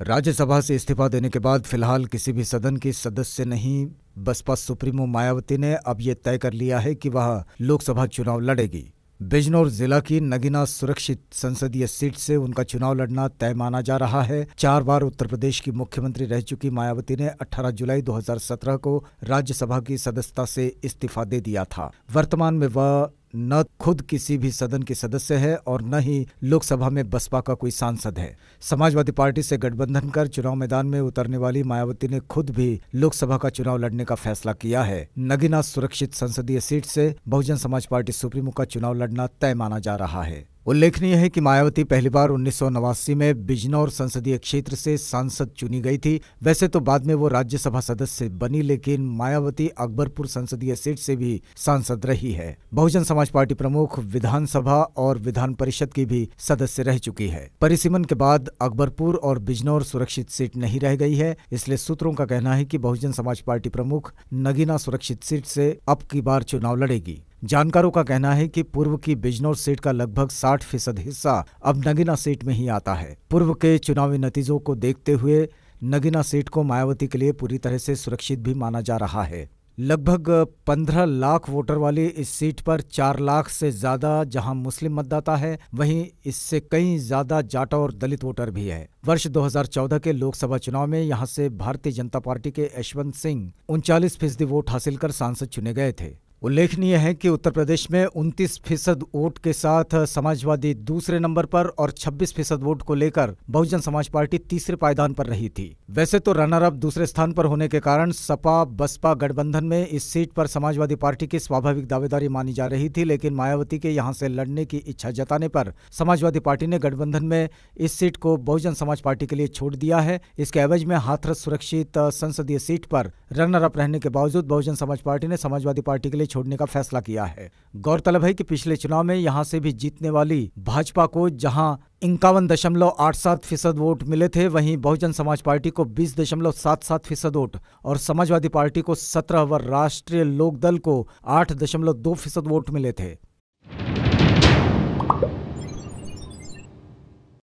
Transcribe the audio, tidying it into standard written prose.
राज्यसभा से इस्तीफा देने के बाद फिलहाल किसी भी सदन की सदस्य नहीं, बसपा सुप्रीमो मायावती ने अब ये तय कर लिया है कि वह लोकसभा चुनाव लड़ेगी। बिजनौर जिला की नगीना सुरक्षित संसदीय सीट से उनका चुनाव लड़ना तय माना जा रहा है। 4 बार उत्तर प्रदेश की मुख्यमंत्री रह चुकी मायावती ने 18 जुलाई 2017 को राज्यसभा की सदस्यता से इस्तीफा दे दिया था। वर्तमान में वह न खुद किसी भी सदन के सदस्य है और न ही लोकसभा में बसपा का कोई सांसद है। समाजवादी पार्टी से गठबंधन कर चुनाव मैदान में उतरने वाली मायावती ने खुद भी लोकसभा का चुनाव लड़ने का फैसला किया है। नगीना सुरक्षित संसदीय सीट से बहुजन समाज पार्टी सुप्रीमो का चुनाव लड़ना तय माना जा रहा है। उल्लेखनीय है कि मायावती पहली बार 1989 में बिजनौर संसदीय क्षेत्र से सांसद चुनी गई थी। वैसे तो बाद में वो राज्यसभा सदस्य बनी, लेकिन मायावती अकबरपुर संसदीय सीट से भी सांसद रही है। बहुजन समाज पार्टी प्रमुख विधानसभा और विधान परिषद की भी सदस्य रह चुकी है। परिसीमन के बाद अकबरपुर और बिजनौर सुरक्षित सीट नहीं रह गई है, इसलिए सूत्रों का कहना है कि बहुजन समाज पार्टी प्रमुख नगीना सुरक्षित सीट से अब की बार चुनाव लड़ेगी। जानकारों का कहना है कि पूर्व की बिजनौर सीट का लगभग 60% हिस्सा अब नगीना सीट में ही आता है। पूर्व के चुनावी नतीजों को देखते हुए नगीना सीट को मायावती के लिए पूरी तरह से सुरक्षित भी माना जा रहा है। लगभग 15 लाख वोटर वाली इस सीट पर 4 लाख से ज्यादा जहां मुस्लिम मतदाता है, वहीं इससे कई ज्यादा जाटा और दलित वोटर भी है। वर्ष 2014 के लोकसभा चुनाव में यहां से भारतीय जनता पार्टी के यशवंत सिंह 39% वोट हासिल कर सांसद चुने गए थे। उल्लेखनीय है कि उत्तर प्रदेश में 29% वोट के साथ समाजवादी दूसरे नंबर पर और 26% वोट को लेकर बहुजन समाज पार्टी तीसरे पायदान पर रही थी। वैसे तो रनर अप दूसरे स्थान पर होने के कारण सपा बसपा गठबंधन में इस सीट पर समाजवादी पार्टी की स्वाभाविक दावेदारी मानी जा रही थी, लेकिन मायावती के यहां से लड़ने की इच्छा जताने पर समाजवादी पार्टी ने गठबंधन में इस सीट को बहुजन समाज पार्टी के लिए छोड़ दिया है। इसके एवज में हाथरस सुरक्षित संसदीय सीट पर रनर अप रहने के बावजूद बहुजन समाज पार्टी ने समाजवादी पार्टी के लिए छोड़ने का फैसला किया है। गौरतलब है कि पिछले चुनाव में यहां से भी जीतने वाली भाजपा को जहां 51.87% वोट मिले थे, वहीं बहुजन समाज पार्टी को 20.77% वोट और समाजवादी पार्टी को 17 व राष्ट्रीय लोकदल को 8.2% वोट मिले थे।